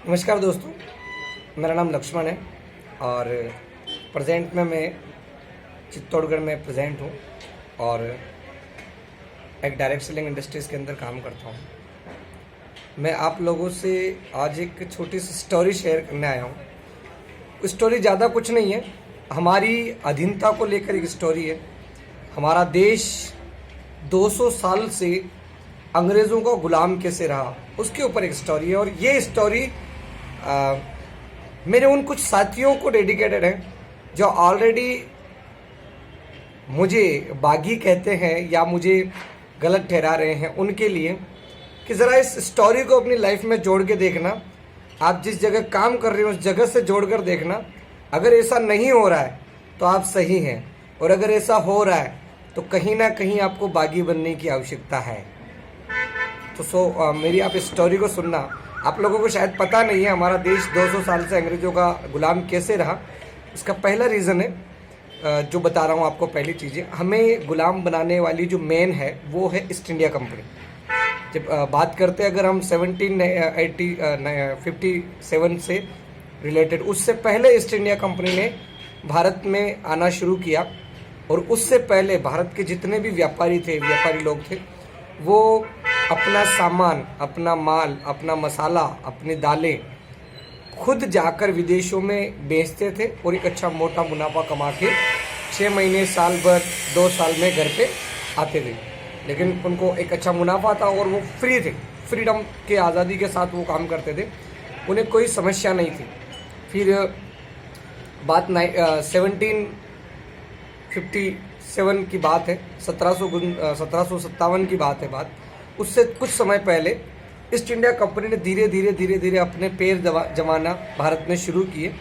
नमस्कार दोस्तों, मेरा नाम लक्ष्मण है और प्रेजेंट में मैं चित्तौड़गढ़ में प्रेजेंट हूँ और एक डायरेक्ट सेलिंग इंडस्ट्रीज़ के अंदर काम करता हूँ। मैं आप लोगों से आज एक छोटी सी स्टोरी शेयर करने आया हूँ। स्टोरी ज़्यादा कुछ नहीं है, हमारी अधीनता को लेकर एक स्टोरी है। हमारा देश 200 साल से अंग्रेज़ों का गुलाम कैसे रहा, उसके ऊपर एक स्टोरी है। और ये स्टोरी मेरे उन कुछ साथियों को डेडिकेटेड है जो ऑलरेडी मुझे बागी कहते हैं या मुझे गलत ठहरा रहे हैं, उनके लिए कि ज़रा इस स्टोरी को अपनी लाइफ में जोड़ के देखना। आप जिस जगह काम कर रहे हो उस जगह से जोड़ कर देखना। अगर ऐसा नहीं हो रहा है तो आप सही हैं, और अगर ऐसा हो रहा है तो कहीं ना कहीं आपको बागी बनने की आवश्यकता है। तो मेरी आप इस स्टोरी को सुनना। आप लोगों को शायद पता नहीं है हमारा देश 200 साल से अंग्रेज़ों का गुलाम कैसे रहा। इसका पहला रीज़न है जो बता रहा हूँ आपको। पहली चीज़ें, हमें गुलाम बनाने वाली जो मेन है वो है ईस्ट इंडिया कंपनी। जब बात करते हैं अगर हम 1757 से रिलेटेड, उससे पहले ईस्ट इंडिया कंपनी ने भारत में आना शुरू किया। और उससे पहले भारत के जितने भी व्यापारी लोग थे, वो अपना सामान, अपना माल, अपना मसाला, अपनी दालें खुद जाकर विदेशों में बेचते थे और एक अच्छा मोटा मुनाफा कमा के 6 महीने, साल भर, 2 साल में घर पे आते थे। लेकिन उनको एक अच्छा मुनाफा था और वो फ्री थे, फ्रीडम के आज़ादी के साथ वो काम करते थे, उन्हें कोई समस्या नहीं थी। फिर बात 1757 की बात है, 1757 की बात है बात। उससे कुछ समय पहले ईस्ट इंडिया कंपनी ने धीरे धीरे अपने पैर जमाना भारत में शुरू किए।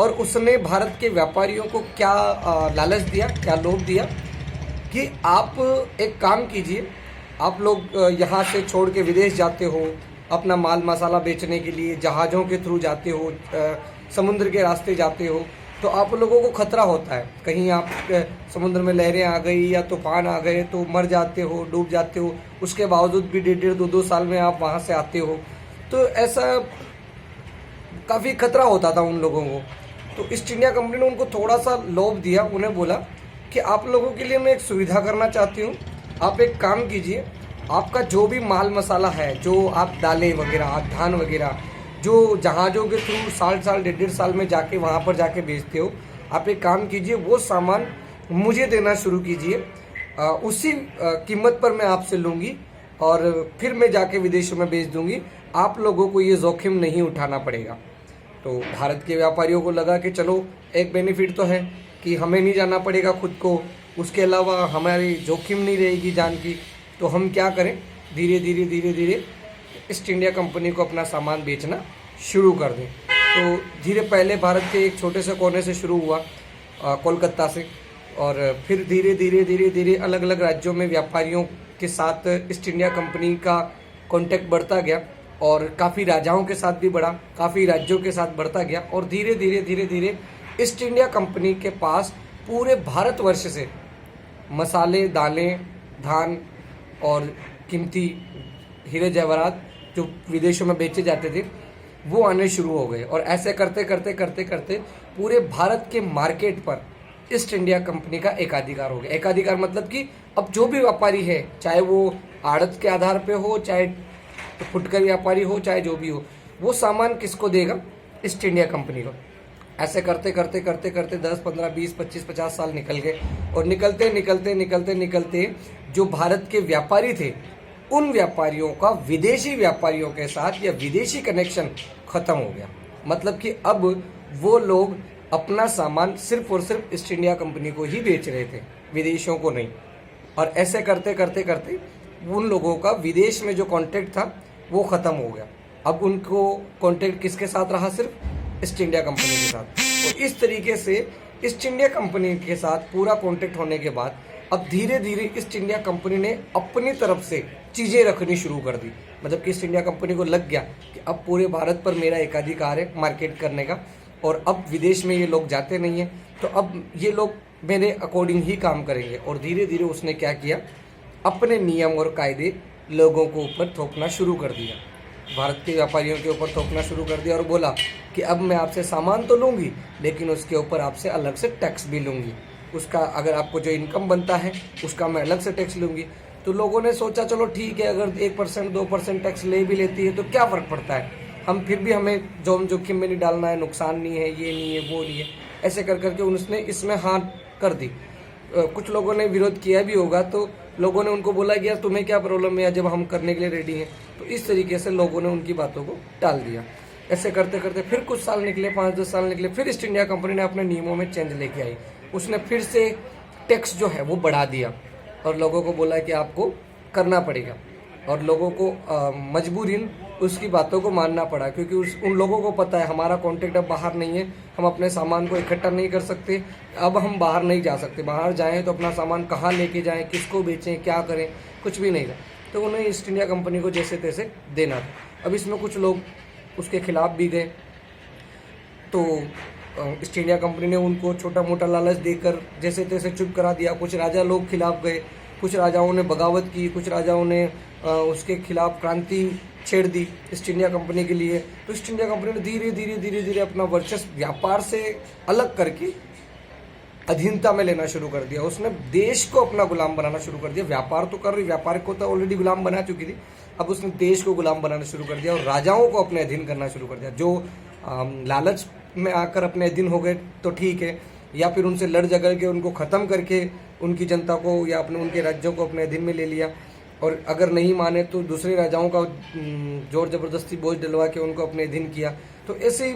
और उसने भारत के व्यापारियों को क्या लालच दिया, क्या लोभ दिया कि आप एक काम कीजिए, आप लोग यहाँ से छोड़ के विदेश जाते हो, अपना माल मसाला बेचने के लिए जहाज़ों के थ्रू जाते हो, समुद्र के रास्ते जाते हो, तो आप लोगों को खतरा होता है। कहीं आप समुद्र में लहरें आ गई या तूफान आ गए तो मर जाते हो, डूब जाते हो। उसके बावजूद भी 1.5-2 साल में आप वहाँ से आते हो, तो ऐसा काफ़ी खतरा होता था उन लोगों को। तो ईस्ट इंडिया कंपनी ने उनको थोड़ा सा लोभ दिया। उन्हें बोला कि आप लोगों के लिए मैं एक सुविधा करना चाहती हूँ, आप एक काम कीजिए, आपका जो भी माल मसाला है, जो आप दालें वगैरह, आप धान वगैरह जो जहाज़ों के थ्रू साल 1.5 साल में जाके वहाँ पर जाके बेचते हो, आप एक काम कीजिए, वो सामान मुझे देना शुरू कीजिए। उसी कीमत पर मैं आपसे लूँगी और फिर मैं जाके विदेशों में बेच दूँगी। आप लोगों को ये जोखिम नहीं उठाना पड़ेगा। तो भारत के व्यापारियों को लगा कि चलो एक बेनिफिट तो है कि हमें नहीं जाना पड़ेगा खुद को, उसके अलावा हमारी जोखिम नहीं रहेगी जान की। तो हम क्या करें, धीरे धीरे ईस्ट इंडिया कंपनी को अपना सामान बेचना शुरू कर दें। तो धीरे पहले भारत के एक छोटे से कोने से शुरू हुआ, कोलकाता से, और फिर धीरे धीरे अलग अलग राज्यों में व्यापारियों के साथ ईस्ट इंडिया कंपनी का कॉन्टैक्ट बढ़ता गया और काफ़ी राजाओं के साथ भी बढ़ा, काफ़ी राज्यों के साथ बढ़ता गया। और धीरे धीरे ईस्ट इंडिया कंपनी के पास पूरे भारतवर्ष से मसाले, दालें, धान और कीमती हीरे जवाहरात जो विदेशों में बेचे जाते थे वो आने शुरू हो गए। और ऐसे करते पूरे भारत के मार्केट पर ईस्ट इंडिया कंपनी का एकाधिकार हो गया। एकाधिकार मतलब कि अब जो भी व्यापारी है, चाहे वो आड़त के आधार पे हो, चाहे फुटकर व्यापारी हो, चाहे जो भी हो, वो सामान किसको देगा, ईस्ट इंडिया कंपनी को। ऐसे करते 10, 15, 20, 25, 50 साल निकल गए। और निकलते जो भारत के व्यापारी थे, उन व्यापारियों का विदेशी व्यापारियों के साथ या विदेशी कनेक्शन ख़त्म हो गया। मतलब कि अब वो लोग अपना सामान सिर्फ और सिर्फ ईस्ट इंडिया कंपनी को ही बेच रहे थे, विदेशों को नहीं। और ऐसे करते उन लोगों का विदेश में जो कॉन्टैक्ट था वो ख़त्म हो गया। अब उनको कॉन्टैक्ट किसके साथ रहा, सिर्फ ईस्ट इंडिया कंपनी के साथ। और इस तरीके से ईस्ट इंडिया कंपनी के साथ पूरा कॉन्टैक्ट होने के बाद अब धीरे ईस्ट इंडिया कंपनी ने अपनी तरफ से चीज़ें रखनी शुरू कर दी। मतलब कि ईस्ट इंडिया कंपनी को लग गया कि अब पूरे भारत पर मेरा एकाधिकार है मार्केट करने का, और अब विदेश में ये लोग जाते नहीं हैं, तो अब ये लोग मेरे अकॉर्डिंग ही काम करेंगे। और धीरे उसने क्या किया, अपने नियम और कायदे लोगों को ऊपर थोपना शुरू कर दिया। भारत के व्यापारियों के ऊपर थोपना शुरू कर दिया और बोला कि अब मैं आपसे सामान तो लूँगी, लेकिन उसके ऊपर आपसे अलग से टैक्स भी लूँगी। उसका अगर आपको जो इनकम बनता है उसका मैं अलग से टैक्स लूँगी। तो लोगों ने सोचा चलो ठीक है, अगर 1% 2% टैक्स ले भी लेती है तो क्या फ़र्क पड़ता है, हम फिर भी हमें जोखिम में नहीं डालना है, नुकसान नहीं है, ये नहीं है, वो नहीं है। ऐसे कर करके उसने इसमें हाँ कर दी। कुछ लोगों ने विरोध किया भी होगा, तो लोगों ने उनको बोला कि यार तुम्हें क्या प्रॉब्लम है जब हम करने के लिए रेडी हैं। तो इस तरीके से लोगों ने उनकी बातों को टाल दिया। ऐसे करते करते फिर कुछ साल निकले, 5-10 साल निकले, फिर ईस्ट इंडिया कंपनी ने अपने नियमों में चेंज लेके आई। उसने फिर से टैक्स जो है वो बढ़ा दिया और लोगों को बोला कि आपको करना पड़ेगा, और लोगों को मजबूरीन उसकी बातों को मानना पड़ा, क्योंकि उन लोगों को पता है हमारा कॉन्ट्रैक्ट अब बाहर नहीं है, हम अपने सामान को इकट्ठा नहीं कर सकते, अब हम बाहर नहीं जा सकते, बाहर जाएं तो अपना सामान कहाँ लेके जाएं, किसको बेचें, क्या करें, कुछ भी नहीं था। तो उन्हें ईस्ट इंडिया कंपनी को जैसे तैसे देना था। अब इसमें कुछ लोग उसके खिलाफ भी गए, तो ईस्ट इंडिया कंपनी ने उनको छोटा मोटा लालच देकर जैसे तैसे चुप करा दिया। कुछ राजा लोग खिलाफ गए, कुछ राजाओं ने बगावत की, कुछ राजाओं ने उसके खिलाफ क्रांति छेड़ दी ईस्ट इंडिया कंपनी के लिए। तो ईस्ट इंडिया कंपनी ने धीरे धीरे धीरे धीरे अपना वर्चस्व व्यापार से अलग करके अधीनता में लेना शुरू कर दिया। उसने देश को अपना गुलाम बनाना शुरू कर दिया। व्यापार तो कर रही, व्यापार को तो ऑलरेडी गुलाम बना चुकी थी, अब उसने देश को गुलाम बनाना शुरू कर दिया और राजाओं को अपने अधीन करना शुरू कर दिया। जो लालच में आकर अपने अधीन हो गए तो ठीक है, या फिर उनसे लड़ झगड़ के उनको ख़त्म करके उनकी जनता को या अपने उनके राज्यों को अपने अधीन में ले लिया, और अगर नहीं माने तो दूसरे राजाओं का जोर ज़बरदस्ती बोझ डलवा के उनको अपने अधीन किया। तो ऐसे ही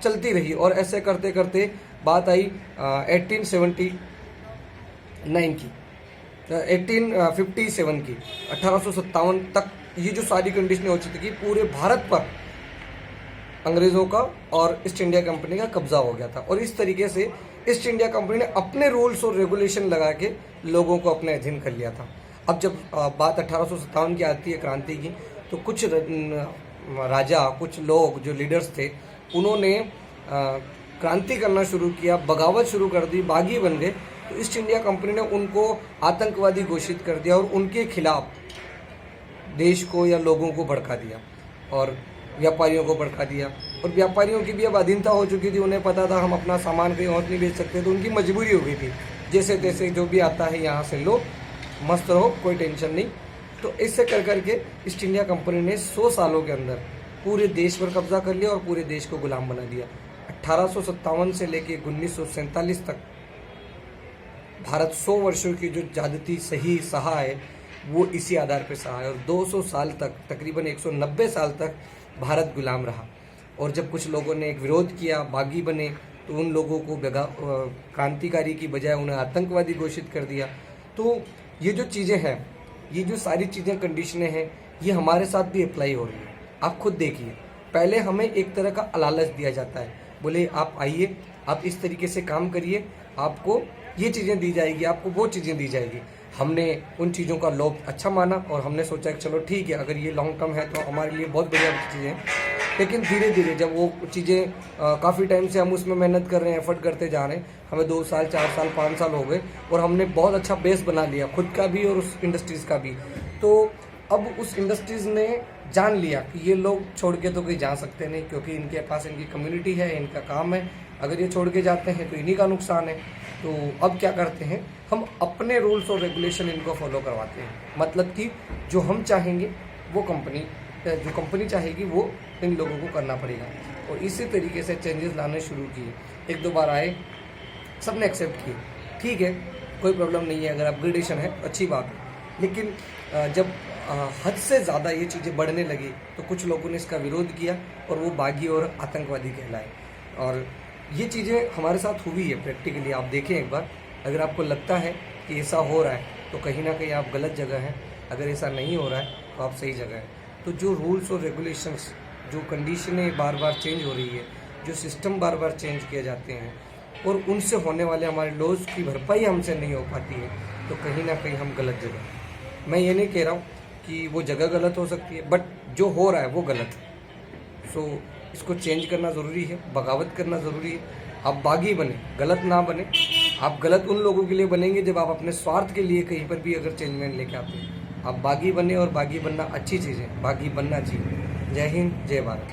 चलती रही और ऐसे करते करते बात आई 1879 की, 1857 की, 1857 तक ये जो सारी कंडीशनें हो चुकी थी, पूरे भारत पर अंग्रेज़ों का और ईस्ट इंडिया कंपनी का कब्जा हो गया था। और इस तरीके से ईस्ट इंडिया कंपनी ने अपने रूल्स और रेगुलेशन लगा के लोगों को अपने अधीन कर लिया था। अब जब बात 1857 की आती है क्रांति की, तो कुछ राजा, कुछ लोग जो लीडर्स थे, उन्होंने क्रांति करना शुरू किया, बगावत शुरू कर दी, बागी बन गए। तो ईस्ट इंडिया कंपनी ने उनको आतंकवादी घोषित कर दिया और उनके खिलाफ देश को या लोगों को भड़का दिया और व्यापारियों को भड़का दिया। और व्यापारियों की भी अब अधीनता हो चुकी थी, उन्हें पता था हम अपना सामान कहीं और नहीं बेच सकते, तो उनकी मजबूरी हो गई थी जैसे तैसे जो भी आता है यहाँ से लो, मस्त रहो, कोई टेंशन नहीं। तो इससे कर करके ईस्ट इंडिया कंपनी ने 100 सालों के अंदर पूरे देश पर कब्जा कर लिया और पूरे देश को गुलाम बना दिया। 1857 से लेके 1947 तक भारत 100 वर्षों की जो ज्यादती सही सहा है वो इसी आधार पर सहा है, और 200 साल तक, तकरीबन 190 साल तक भारत गुलाम रहा। और जब कुछ लोगों ने एक विरोध किया, बागी बने, तो उन लोगों को क्रांतिकारी की बजाय उन्हें आतंकवादी घोषित कर दिया। तो ये जो चीज़ें हैं, ये जो सारी चीज़ें, कंडीशनें हैं, ये हमारे साथ भी अप्लाई हो रही है। आप खुद देखिए, पहले हमें एक तरह का लालच दिया जाता है, बोले आप आइए, आप इस तरीके से काम करिए, आपको ये चीज़ें दी जाएगी, आपको वो चीज़ें दी जाएगी। हमने उन चीज़ों का लोभ अच्छा माना और हमने सोचा कि चलो ठीक है, अगर ये लॉन्ग टर्म है तो हमारे लिए बहुत बढ़िया चीज़ें हैं। लेकिन धीरे धीरे जब वो चीज़ें काफ़ी टाइम से हम उसमें मेहनत कर रहे हैं, एफर्ट करते जा रहे हैं, हमें 2 साल 4 साल 5 साल हो गए और हमने बहुत अच्छा बेस बना लिया खुद का भी और उस इंडस्ट्रीज़ का भी। तो अब उस इंडस्ट्रीज़ ने जान लिया कि ये लोग छोड़ के तो कहीं जा सकते नहीं, क्योंकि इनके पास इनकी कम्युनिटी है, इनका काम है, अगर ये छोड़ के जाते हैं तो इन्हीं का नुकसान है। तो अब क्या करते हैं, हम अपने रूल्स और रेगुलेशन इनको फॉलो करवाते हैं। मतलब कि जो हम चाहेंगे वो जो कंपनी चाहेगी वो इन लोगों को करना पड़ेगा। और इसी तरीके से चेंजेस लाने शुरू किए। 1-2 बार आए, सबने एक्सेप्ट किए, ठीक है, कोई प्रॉब्लम नहीं है, अगर अपग्रेडेशन है तो अच्छी बात है। लेकिन जब हद से ज़्यादा ये चीज़ें बढ़ने लगी तो कुछ लोगों ने इसका विरोध किया और वो बागी और आतंकवादी कहलाए। और ये चीज़ें हमारे साथ हुई है प्रैक्टिकली। आप देखें एक बार, अगर आपको लगता है कि ऐसा हो रहा है तो कहीं ना कहीं आप गलत जगह हैं, अगर ऐसा नहीं हो रहा है तो आप सही जगह हैं। तो जो रूल्स और रेगुलेशंस, जो कंडीशनें बार बार चेंज हो रही है, जो सिस्टम बार बार चेंज किए जाते हैं और उनसे होने वाले हमारे लॉस की भरपाई हमसे नहीं हो पाती है, तो कहीं ना कहीं हम गलत जगह हैं। मैं ये नहीं कह रहा हूँ कि वो जगह गलत हो सकती है, बट जो हो रहा है वो गलत है। सो इसको चेंज करना ज़रूरी है, बगावत करना ज़रूरी है। आप बागी बने, गलत ना बने। आप गलत उन लोगों के लिए बनेंगे जब आप अपने स्वार्थ के लिए कहीं पर भी अगर चेंजमेंट लेके आते हैं। आप बागी बने, और बागी बनना अच्छी चीज़ है, बागी बनना चाहिए। जय हिंद, जय भारत।